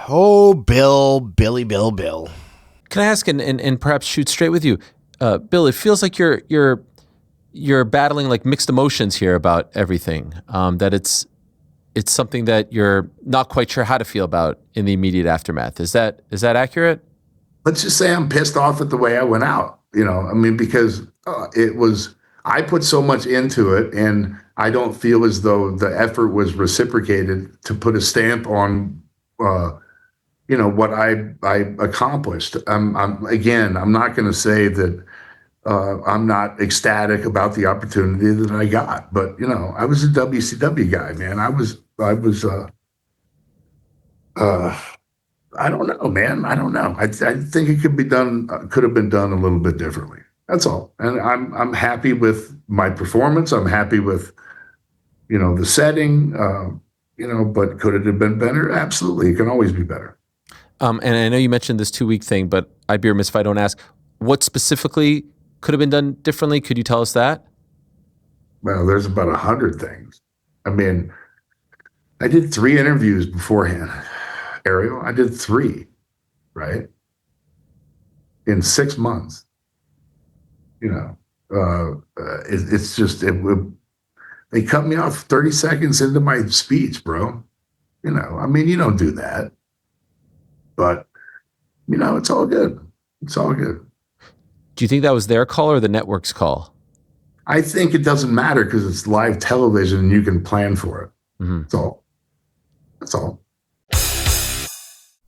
Oh, Billy Bill. Can I ask and perhaps shoot straight with you, Bill? It feels like you're battling like mixed emotions here about everything. That it's something that you're not quite sure how to feel about in the immediate aftermath. Is that accurate? Let's just say I'm pissed off at the way I went out. Because I put so much into it, and I don't feel as though the effort was reciprocated to put a stamp on, what I accomplished. I'm not going to say that I'm not ecstatic about the opportunity that I got, but I was a WCW guy, man. I was. I don't know, man. I don't know. I think it could have been done a little bit differently. That's all. And I'm happy with my performance. I'm happy with, the setting, but could it have been better? Absolutely. It can always be better. And I know you mentioned this 2-week thing, but I'd be remiss if I don't ask, what specifically could have been done differently? Could you tell us that? Well, there's about 100 things. I mean, I did 3 interviews beforehand, Ariel. I did 3, right? In 6 months. It's just, they cut me off 30 seconds into my speech, bro. You don't do that. But, it's all good. It's all good. Do you think that was their call or the network's call? I think it doesn't matter because it's live television and you can plan for it. Mm-hmm. That's all.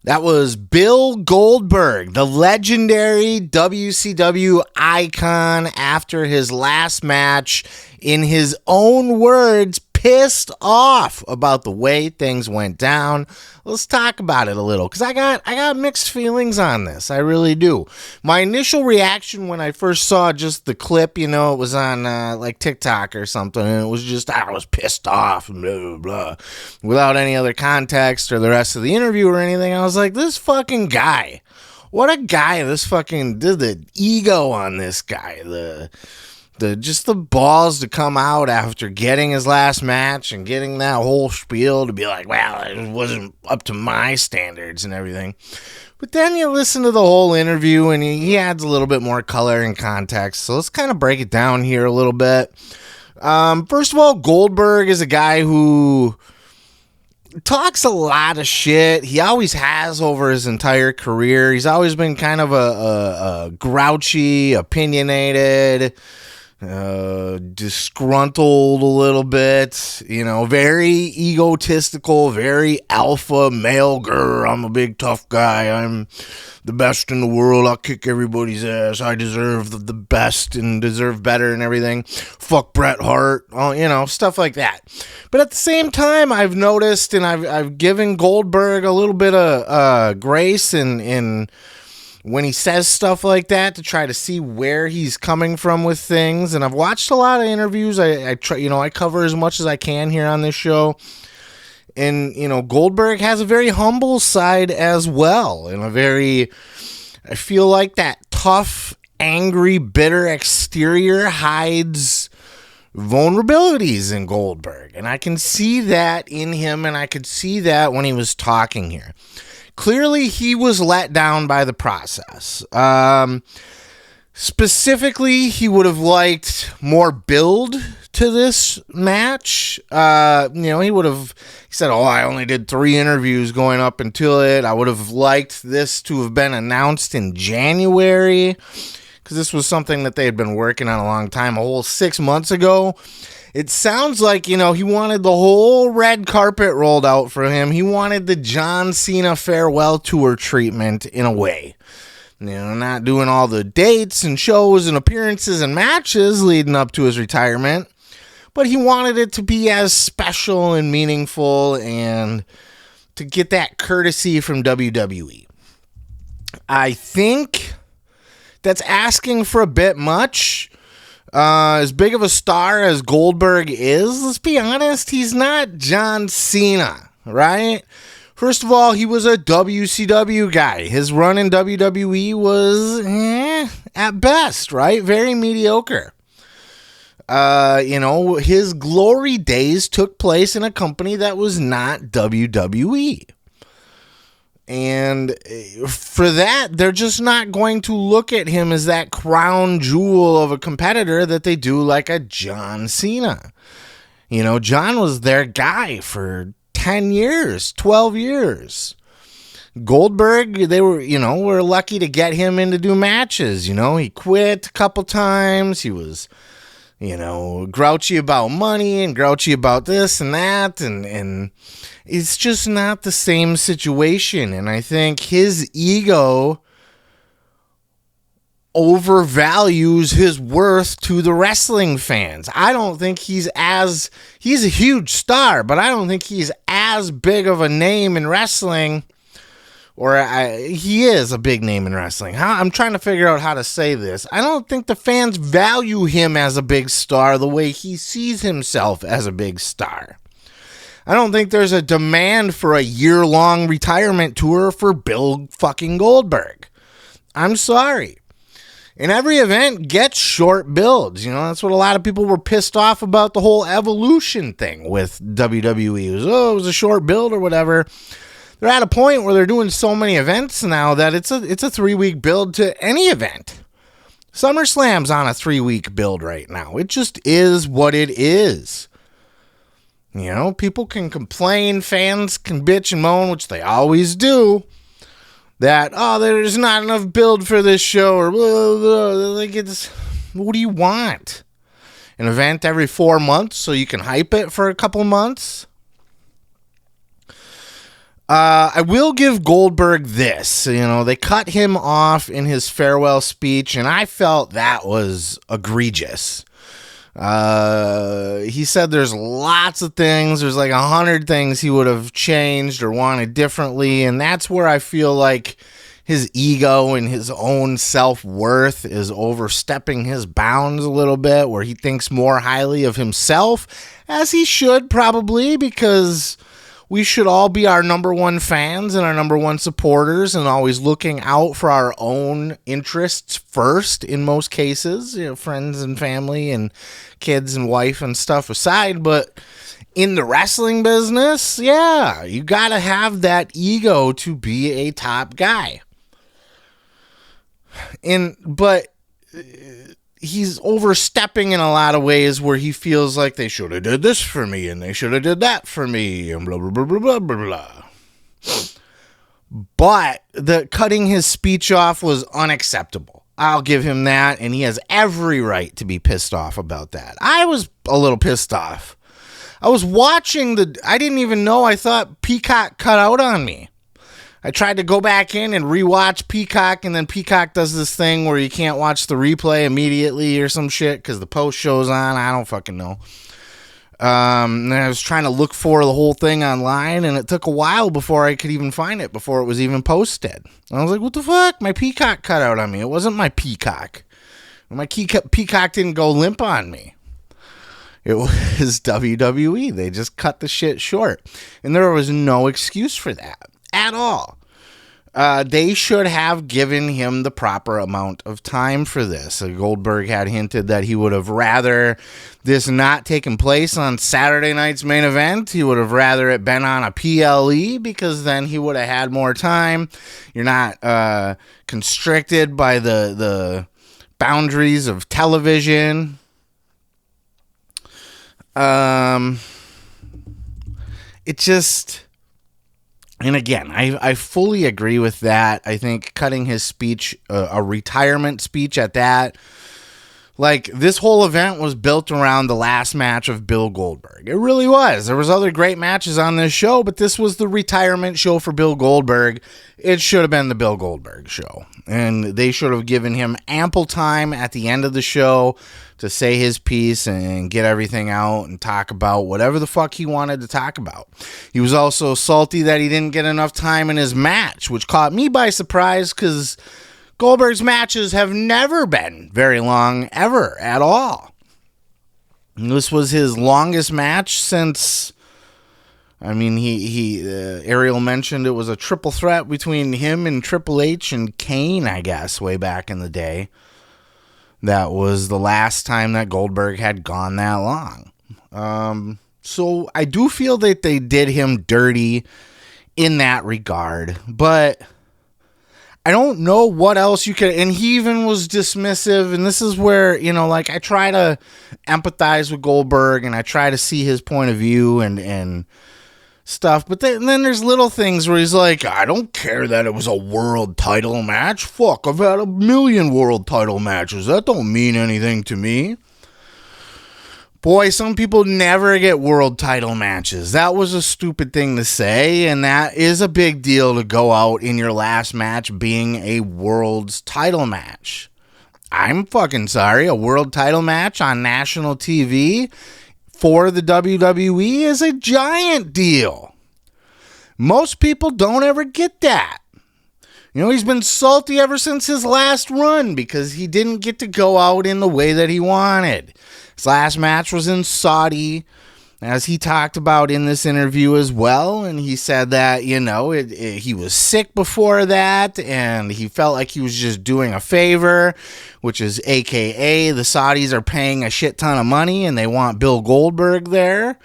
That was Bill Goldberg, the legendary WCW icon, after his last match, in his own words, pissed off about the way things went down. Let's talk about it a little, because I got mixed feelings on this. I really do. My initial reaction when I first saw just the clip, it was on like TikTok or something, and it was just, I was pissed off and blah, blah, blah, without any other context or the rest of the interview or anything. I was like, this fucking guy, what a guy. This fucking, the ego on this guy, just the balls to come out after getting his last match and getting that whole spiel to be like, well, it wasn't up to my standards and everything. But then you listen to the whole interview and he adds a little bit more color and context. So let's kind of break it down here a little bit. First of all, Goldberg is a guy who talks a lot of shit. He always has over his entire career. He's always been kind of a grouchy, opinionated, disgruntled a little bit, very egotistical, very alpha male. I'm a big tough guy. I'm the best in the world. I'll kick everybody's ass. I deserve the best and deserve better and everything. Fuck Bret Hart. Stuff like that. But at the same time, I've noticed, and I've given Goldberg a little bit of grace in when he says stuff like that, to try to see where he's coming from with things. And I've watched a lot of interviews. I try, I cover as much as I can here on this show. And, Goldberg has a very humble side as well. And I feel like that tough, angry, bitter exterior hides vulnerabilities in Goldberg. And I can see that in him, and I could see that when he was talking here. Clearly, he was let down by the process. Specifically, he would have liked more build to this match. He said, I only did 3 interviews going up until it. I would have liked this to have been announced in January, because this was something that they had been working on a long time, a whole 6 months ago. It sounds like, he wanted the whole red carpet rolled out for him. He wanted the John Cena farewell tour treatment in a way. Not doing all the dates and shows and appearances and matches leading up to his retirement. But he wanted it to be as special and meaningful and to get that courtesy from WWE. I think that's asking for a bit much. As big of a star as Goldberg is, let's be honest, he's not John Cena, right? First of all, he was a WCW guy. His run in WWE was, at best, right? Very mediocre. His glory days took place in a company that was not WWE. And for that, they're just not going to look at him as that crown jewel of a competitor that they do like a John Cena. You know, John was their guy for 10 years, 12 years. Goldberg, they were lucky to get him in to do matches. You know, he quit a couple times. He was, grouchy about money and grouchy about this and that. And it's just not the same situation. And I think his ego overvalues his worth to the wrestling fans. I don't think he's a huge star, but I don't think he's as big of a name in wrestling. He is a big name in wrestling. I'm trying to figure out how to say this. I don't think the fans value him as a big star the way he sees himself as a big star. I don't think there's a demand for a year-long retirement tour for Bill fucking Goldberg. I'm sorry. And every event gets short builds. You know, that's what a lot of people were pissed off about the whole Evolution thing with WWE. It was a short build or whatever. They're at a point where they're doing so many events now that it's a 3-week build to any event. SummerSlam's on a 3-week build right now. It just is what it is. You know, people can complain, fans can bitch and moan, which they always do, that, there's not enough build for this show, or blah, blah, blah. Like, what do you want? An event every 4 months so you can hype it for a couple months? I will give Goldberg this. You know, they cut him off in his farewell speech, and I felt that was egregious. He said there's lots of things. There's like 100 things he would have changed or wanted differently. And that's where I feel like his ego and his own self-worth is overstepping his bounds a little bit, where he thinks more highly of himself, as he should probably, because we should all be our number one fans and our number one supporters and always looking out for our own interests first in most cases, you know, friends and family and kids and wife and stuff aside. But in the wrestling business, yeah, you got to have that ego to be a top guy. But he's overstepping in a lot of ways where he feels like they should have did this for me and they should have did that for me and blah, blah, blah, blah, blah, blah, blah. But the cutting his speech off was unacceptable. I'll give him that, and he has every right to be pissed off about that. I was a little pissed off. I was watching I didn't even know, I thought Peacock cut out on me. I tried to go back in and rewatch Peacock, and then Peacock does this thing where you can't watch the replay immediately or some shit because the post show's on. I don't fucking know. And I was trying to look for the whole thing online, and it took a while before I could even find it, before it was even posted. I was like, what the fuck? My Peacock cut out on me. It wasn't my Peacock. My Peacock didn't go limp on me. It was WWE. They just cut the shit short. And there was no excuse for that at all. They should have given him the proper amount of time for this. Goldberg had hinted that he would have rather this not taken place on Saturday night's main event. He would have rather it been on a PLE, because then he would have had more time. You're not constricted by the boundaries of television. It just... And again, I fully agree with that. I think cutting his speech, a retirement speech at that, like, this whole event was built around the last match of Bill Goldberg. It really was. There was other great matches on this show, but this was the retirement show for Bill Goldberg. It should have been the Bill Goldberg show. And they should have given him ample time at the end of the show to say his piece and get everything out and talk about whatever the fuck he wanted to talk about. He was also salty that he didn't get enough time in his match, which caught me by surprise, because Goldberg's matches have never been very long, ever, at all. And this was his longest match since... I mean, Ariel mentioned it was a triple threat between him and Triple H and Kane, I guess, way back in the day. That was the last time that Goldberg had gone that long. So I do feel that they did him dirty in that regard. But I don't know what else you could, and he even was dismissive, and this is where, like, I try to empathize with Goldberg, and I try to see his point of view and stuff, but then there's little things where he's like, I don't care that it was a world title match. Fuck, I've had 1,000,000 world title matches. That don't mean anything to me. Boy, some people never get world title matches. That was a stupid thing to say, and that is a big deal to go out in your last match being a world's title match. I'm fucking sorry. A world title match on national TV for the WWE is a giant deal. Most people don't ever get that. He's been salty ever since his last run because he didn't get to go out in the way that he wanted. His last match was in Saudi, as he talked about in this interview as well, and he said that, he was sick before that, and he felt like he was just doing a favor, which is AKA the Saudis are paying a shit ton of money, and they want Bill Goldberg there.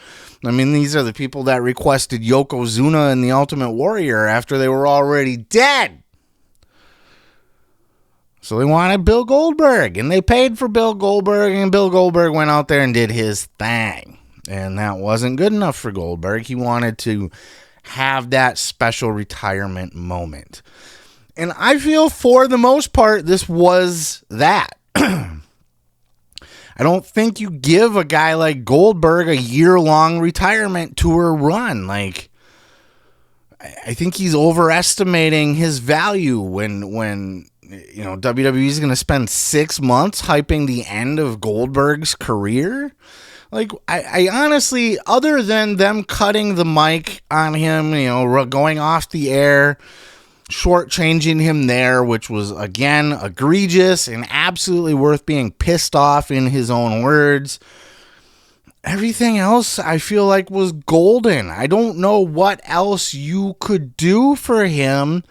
I mean, these are the people that requested Yokozuna and the Ultimate Warrior after they were already dead. So they wanted Bill Goldberg, and they paid for Bill Goldberg, and Bill Goldberg went out there and did his thing. And that wasn't good enough for Goldberg. He wanted to have that special retirement moment. And I feel for the most part, this was that. I don't think you give a guy like Goldberg a year-long retirement tour run. Like, I think he's overestimating his value when WWE is going to spend 6 months hyping the end of Goldberg's career. Like, I honestly, other than them cutting the mic on him, going off the air, shortchanging him there, which was, again, egregious and absolutely worth being pissed off in his own words, everything else I feel like was golden. I don't know what else you could do for him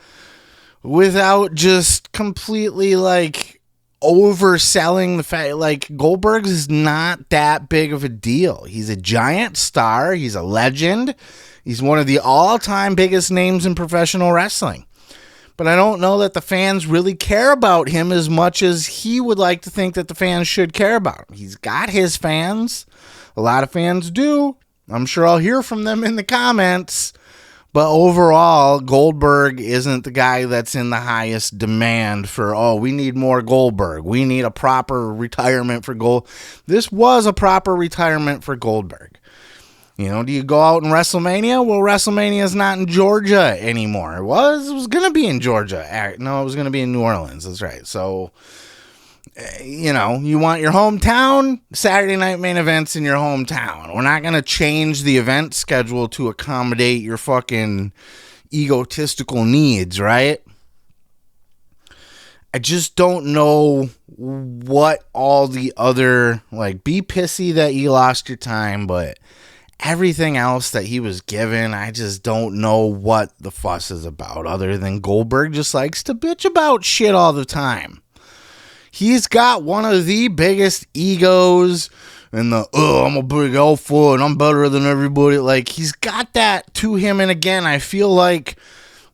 without just completely, like, overselling the fact, like, Goldberg is not that big of a deal. He's a giant star. He's a legend. He's one of the all-time biggest names in professional wrestling. But I don't know that the fans really care about him as much as he would like to think that the fans should care about him. He's got his fans. A lot of fans do. I'm sure I'll hear from them in the comments. But overall, Goldberg isn't the guy that's in the highest demand for, we need more Goldberg. We need a proper retirement for Gold. This was a proper retirement for Goldberg. Do you go out in WrestleMania? Well, WrestleMania is not in Georgia anymore. It was going to be in Georgia. No, it was going to be in New Orleans. That's right. So, you want your hometown, Saturday night main events in your hometown. We're not going to change the event schedule to accommodate your fucking egotistical needs, right? I just don't know what all the other, like, be pissy that you lost your time, but everything else that he was given, I just don't know what the fuss is about, other than Goldberg just likes to bitch about shit all the time. He's got one of the biggest egos and I'm a big alpha and I'm better than everybody. Like, he's got that to him. And again, I feel like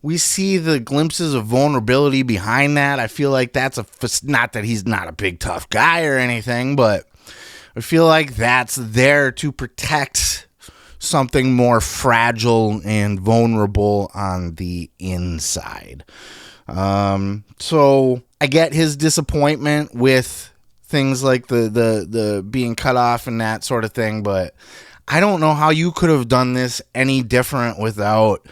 we see the glimpses of vulnerability behind that. I feel like that's not that he's not a big tough guy or anything, but I feel like that's there to protect something more fragile and vulnerable on the inside. So I get his disappointment with things like the being cut off and that sort of thing, but I don't know how you could have done this any different without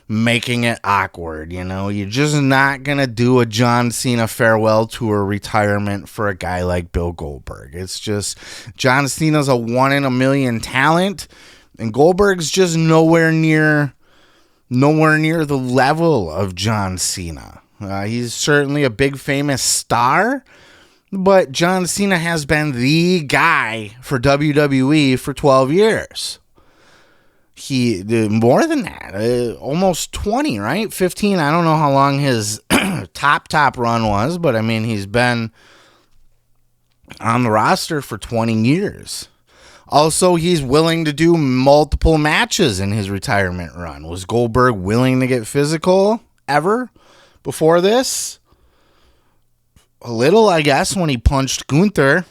making it awkward. You're just not gonna do a John Cena farewell tour retirement for a guy like Bill Goldberg. It's just, John Cena's a 1 in a million talent, and Goldberg's just nowhere near the level of John Cena. He's certainly a big famous star, but John Cena has been the guy for WWE for 12 years. He did more than that, almost 20, right? 15. I don't know how long his top run was, but I mean, he's been on the roster for 20 years. Also, he's willing to do multiple matches in his retirement run. Was Goldberg willing to get physical ever before this? A little, I guess, when he punched Gunther.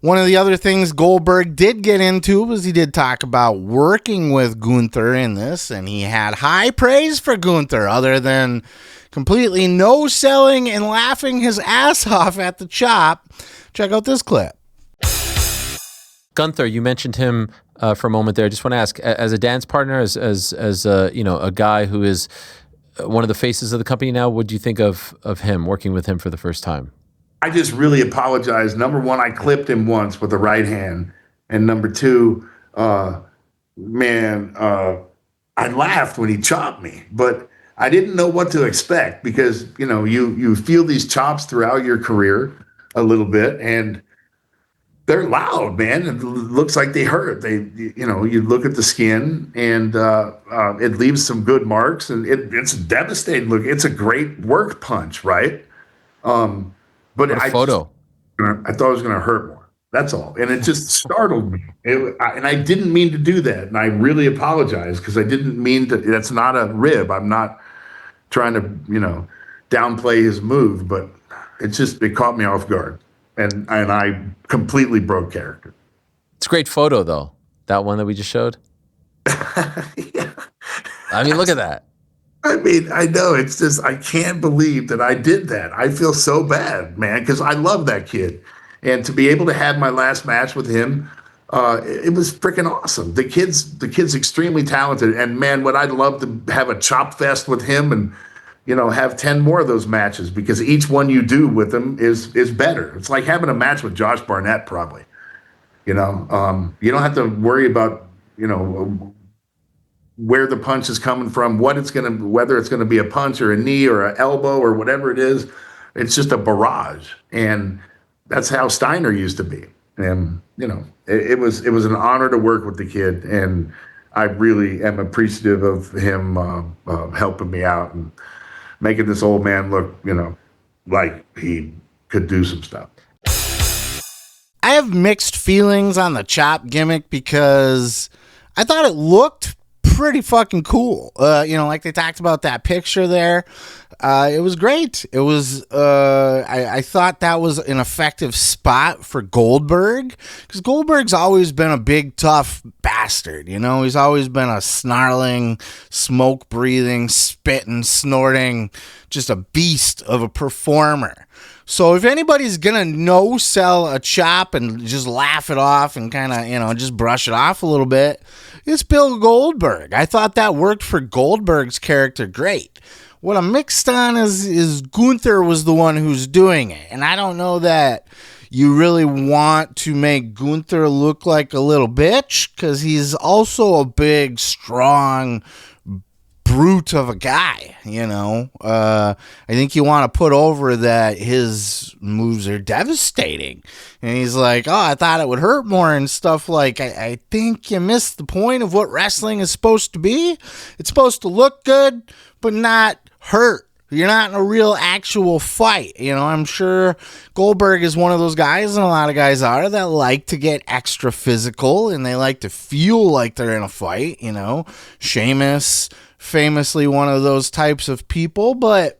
One of the other things Goldberg did get into was he did talk about working with Gunther in this, and he had high praise for Gunther, other than completely no-selling and laughing his ass off at the chop. Check out this clip. Gunther, you mentioned him for a moment there. I just want to ask, as a dance partner, as a guy who is one of the faces of the company now, what do you think of him, working with him for the first time? I just really apologize. Number one, I clipped him once with the right hand. And number two, I laughed when he chopped me, but I didn't know what to expect because, you feel these chops throughout your career a little bit, and they're loud, man. It looks like they hurt. You look at the skin, and it leaves some good marks, and it's a devastating look. It's a great work punch, right? But what a photo. I thought it was going to hurt more. That's all. And it just startled me. And I didn't mean to do that. And I really apologize because I didn't mean to. That's not a rib. I'm not trying to, downplay his move, but it caught me off guard. And I completely broke character. It's a great photo, though. That one that we just showed. Yeah. I mean, look at that. I mean, I know, it's just, I can't believe that I did that. I feel so bad, man, because I love that kid. And to be able to have my last match with him, it was freaking awesome. The kid's extremely talented. And man, would I love to have a chop fest with him and, have 10 more of those matches, because each one you do with him is better. It's like having a match with Josh Barnett, probably. You don't have to worry about, where the punch is coming from, whether it's going to be a punch or a knee or an elbow or whatever it is. It's just a barrage. And that's how Steiner used to be. And, it was an honor to work with the kid. And I really am appreciative of him helping me out and making this old man look, like he could do some stuff. I have mixed feelings on the chop gimmick because I thought it looked pretty fucking cool. Like they talked about that picture there. It was great. It was, I thought that was an effective spot for Goldberg, because Goldberg's always been a big, tough bastard. He's always been a snarling, smoke breathing, spitting, snorting, just a beast of a performer. So if anybody's going to no-sell a chop and just laugh it off and kind of, just brush it off a little bit, it's Bill Goldberg. I thought that worked for Goldberg's character great. What I'm mixed on is Gunther was the one who's doing it. And I don't know that you really want to make Gunther look like a little bitch, because he's also a big, strong brute of a guy, I think you want to put over that his moves are devastating. And he's like, oh, I thought it would hurt more and stuff. Like, I think you missed the point of what wrestling is supposed to be. It's supposed to look good, but not hurt. You're not in a real actual fight. I'm sure Goldberg is one of those guys, and a lot of guys are, that like to get extra physical and they like to feel like they're in a fight. Sheamus, famously one of those types of people, but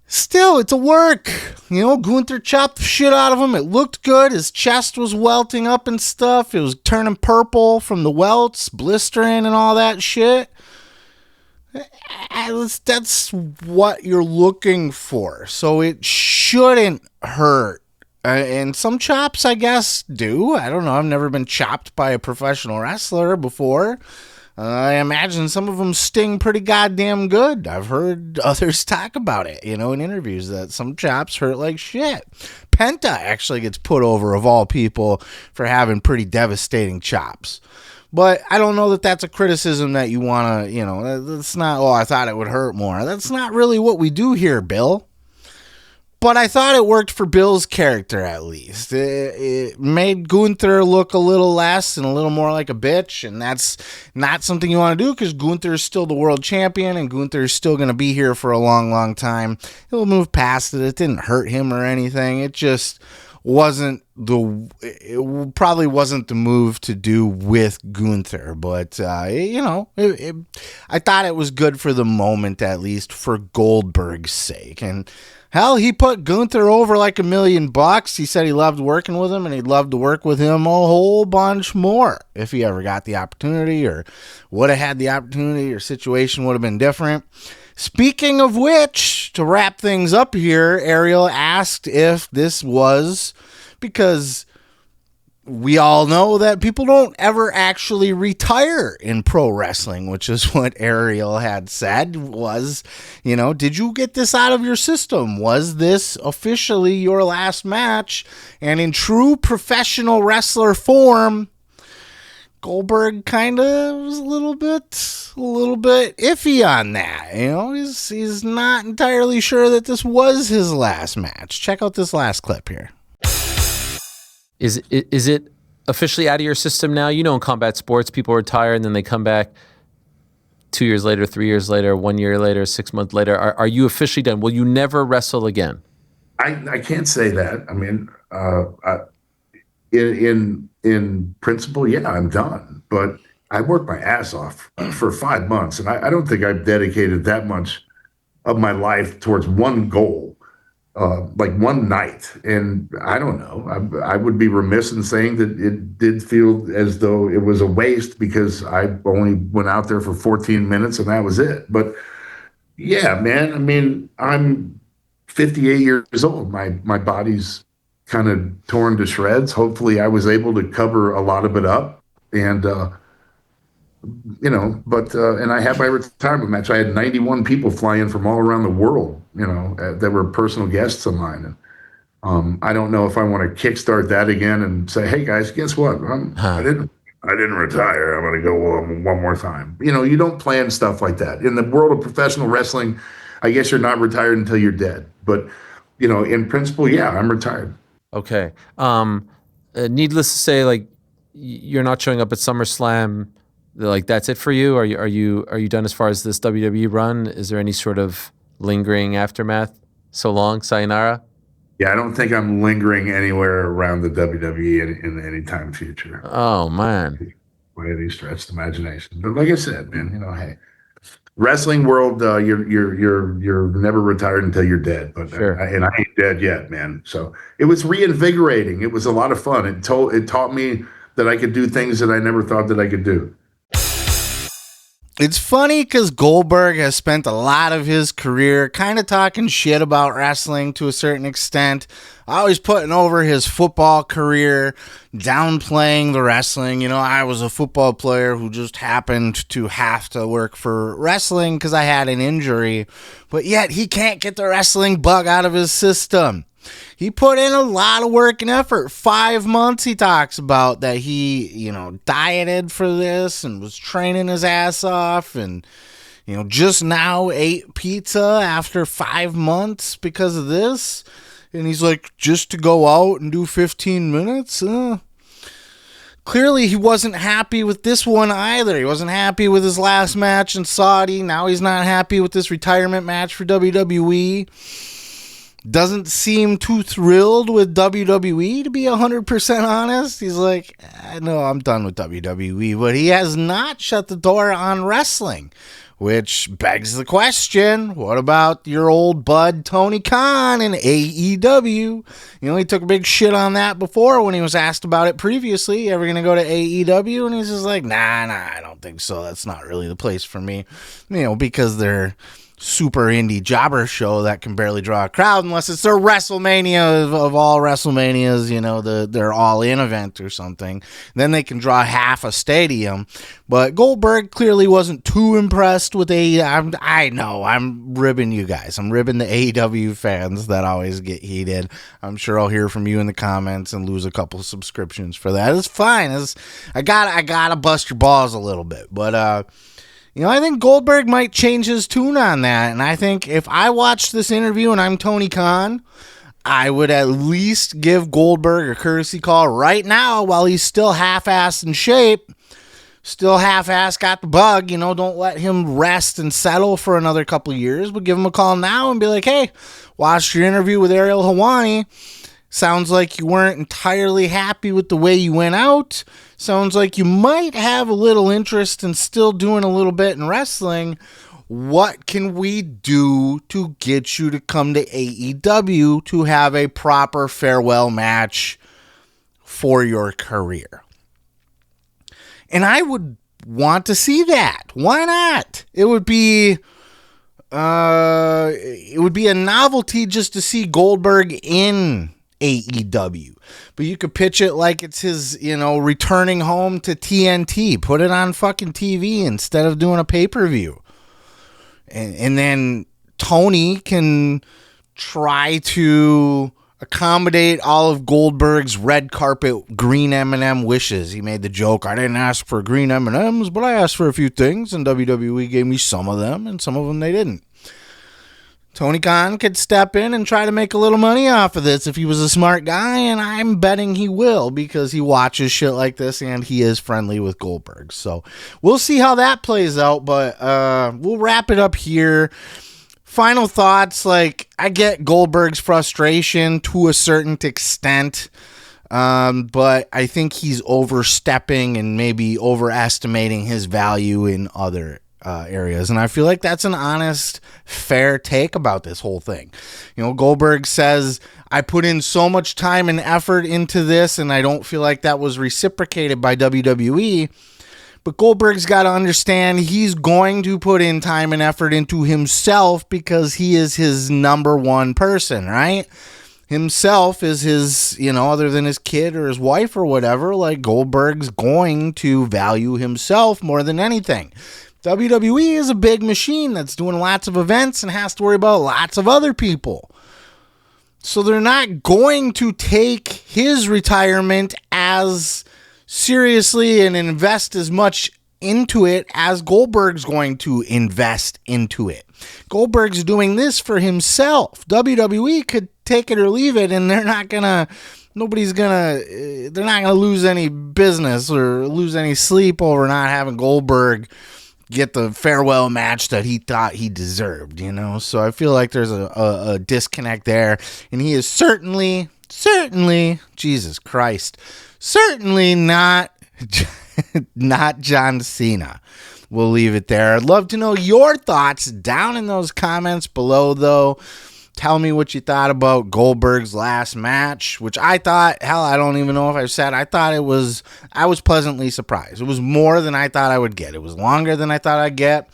still, it's a work. Gunther chopped the shit out of him. It looked good. His chest was welting up and stuff. It was turning purple from the welts, blistering and all that shit. That's what you're looking for. So it shouldn't hurt. And some chops, I guess, do. I don't know. I've never been chopped by a professional wrestler before. I imagine some of them sting pretty goddamn good. I've heard others talk about it, in interviews, that some chops hurt like shit. Penta actually gets put over, of all people, for having pretty devastating chops. But I don't know that that's a criticism that you want to, that's not, I thought it would hurt more. That's not really what we do here, Bill. But I thought it worked for Bill's character, at least. It made Gunther look a little less and a little more like a bitch, and that's not something you want to do, because Gunther is still the world champion, and Gunther is still going to be here for a long, long time. He'll move past it. It didn't hurt him or anything. It just probably wasn't the move to do with Gunther, but I thought it was good for the moment, at least for Goldberg's sake. And hell, he put Gunther over like $1 million. He said he loved working with him, and he'd love to work with him a whole bunch more if he ever got the opportunity, or would have had the opportunity, or situation would have been different. Speaking of which, to wrap things up here, Ariel asked if this was, because we all know that people don't ever actually retire in pro wrestling, which is what Ariel had said was, did you get this out of your system? Was this officially your last match? And in true professional wrestler form, Goldberg kind of was a little bit iffy on that. He's not entirely sure that this was his last match. Check out this last clip here. Is it officially out of your system now? In combat sports, people retire and then they come back 2 years later, 3 years later, 1 year later, 6 months later. Are you officially done? Will you never wrestle again? I can't say that. I mean, in principle, yeah, I'm done. But I worked my ass off for 5 months, and I don't think I've dedicated that much of my life towards one goal, like one night. And I don't know. I would be remiss in saying that it did feel as though it was a waste because I only went out there for 14 minutes and that was it. But yeah, man, I mean, I'm 58 years old. My body's kind of torn to shreds. Hopefully I was able to cover a lot of it up. And, and I had my retirement match. I had 91 people fly in from all around the world, that were personal guests of mine. And I don't know if I want to kickstart that again and say, hey guys, guess what? I didn't retire. I'm going to go one more time. You don't plan stuff like that. In the world of professional wrestling, I guess you're not retired until you're dead. But, in principle, yeah, I'm retired. Okay. Needless to say, like, you're not showing up at SummerSlam. Like, that's it for you? Are you done as far as this WWE run? Is there any sort of lingering aftermath? So long, sayonara? Yeah, I don't think I'm lingering anywhere around the WWE in any time future. Oh man, by any stretch of the imagination. But like I said, man, hey, wrestling world, you're never retired until you're dead. But sure. And I ain't dead yet, man. So it was reinvigorating. It was a lot of fun. It taught me that I could do things that I never thought that I could do. It's funny because Goldberg has spent a lot of his career kind of talking shit about wrestling to a certain extent, always putting over his football career, downplaying the wrestling. I was a football player who just happened to have to work for wrestling because I had an injury, but yet he can't get the wrestling bug out of his system. He put in a lot of work and effort. 5 months he talks about that he, dieted for this and was training his ass off and, just now ate pizza after 5 months because of this. And he's like, just to go out and do 15 minutes? Clearly he wasn't happy with this one either. He wasn't happy with his last match in Saudi. Now he's not happy with this retirement match for WWE. Doesn't seem too thrilled with WWE, to be 100% honest. He's like, no, I'm done with WWE. But he has not shut the door on wrestling, which begs the question, what about your old bud Tony Khan in AEW? He took a big shit on that before when he was asked about it previously. Ever going to go to AEW? And he's just like, nah, I don't think so. That's not really the place for me. Because they're super indie jobber show that can barely draw a crowd unless it's their WrestleMania of all WrestleManias, their all-in event or something. Then they can draw half a stadium. But Goldberg clearly wasn't too impressed with AEW. I know, I'm ribbing you guys. I'm ribbing the AEW fans that always get heated. I'm sure I'll hear from you in the comments and lose a couple of subscriptions for that. It's fine. I gotta bust your balls a little bit. But I think Goldberg might change his tune on that. And I think if I watched this interview and I'm Tony Khan, I would at least give Goldberg a courtesy call right now while he's still half-assed in shape. Still half-assed, got the bug. Don't let him rest and settle for another couple of years. But give him a call now and be like, hey, watched your interview with Ariel Helwani. Sounds like you weren't entirely happy with the way you went out. Sounds like you might have a little interest in still doing a little bit in wrestling. What can we do to get you to come to AEW to have a proper farewell match for your career? And I would want to see that. Why not? It would be a novelty just to see Goldberg in AEW. But you could pitch it like it's his, returning home to TNT. Put it on fucking TV instead of doing a pay-per-view. And then Tony can try to accommodate all of Goldberg's red carpet green M&M wishes. He made the joke, I didn't ask for green M&Ms, but I asked for a few things, and WWE gave me some of them, and some of them they didn't. Tony Khan could step in and try to make a little money off of this if he was a smart guy, and I'm betting he will because he watches shit like this and he is friendly with Goldberg. So we'll see how that plays out, but we'll wrap it up here. Final thoughts, I get Goldberg's frustration to a certain extent, but I think he's overstepping and maybe overestimating his value in other areas. And I feel like that's an honest, fair take about this whole thing. Goldberg says, I put in so much time and effort into this, and I don't feel like that was reciprocated by WWE. But Goldberg's got to understand he's going to put in time and effort into himself because he is his number one person, right? Himself is his, other than his kid or his wife or whatever, Goldberg's going to value himself more than anything. WWE is a big machine that's doing lots of events and has to worry about lots of other people. So they're not going to take his retirement as seriously and invest as much into it as Goldberg's going to invest into it. Goldberg's doing this for himself. WWE could take it or leave it, and they're not gonna lose any business or lose any sleep over not having Goldberg get the farewell match that he thought he deserved, So I feel like there's a disconnect there, and he is certainly, Jesus Christ, certainly not John Cena. We'll leave it there. I'd love to know your thoughts down in those comments below, though. Tell me what you thought about Goldberg's last match, which I thought, I don't even know if I've said, I was pleasantly surprised. It was more than I thought I would get. It was longer than I thought I'd get.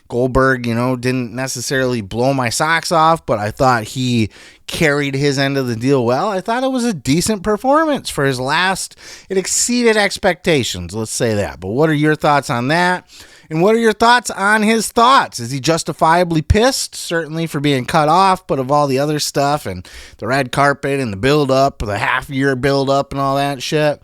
Goldberg, didn't necessarily blow my socks off, but I thought he carried his end of the deal well. I thought it was a decent performance for his last. It exceeded expectations, let's say that. But what are your thoughts on that? And what are your thoughts on his thoughts? Is he justifiably pissed? Certainly for being cut off, but of all the other stuff and the red carpet and the build-up, the half-year build-up and all that shit.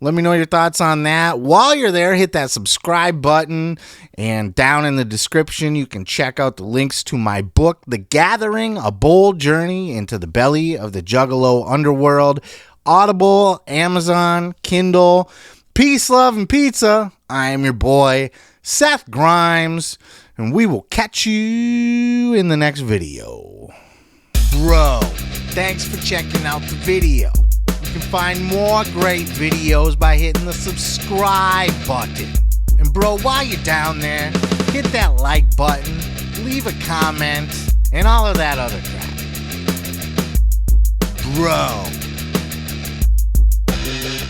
Let me know your thoughts on that. While you're there, hit that subscribe button. And down in the description, you can check out the links to my book, The Gathering, A Bold Journey into the Belly of the Juggalo Underworld. Audible, Amazon, Kindle. Peace, love, and pizza. I am your boy, Seth Grimes, and we will catch you in the next video. Bro, thanks for checking out the video. You can find more great videos by hitting the subscribe button. And bro, while you're down there, hit that like button, leave a comment, and all of that other crap. Bro.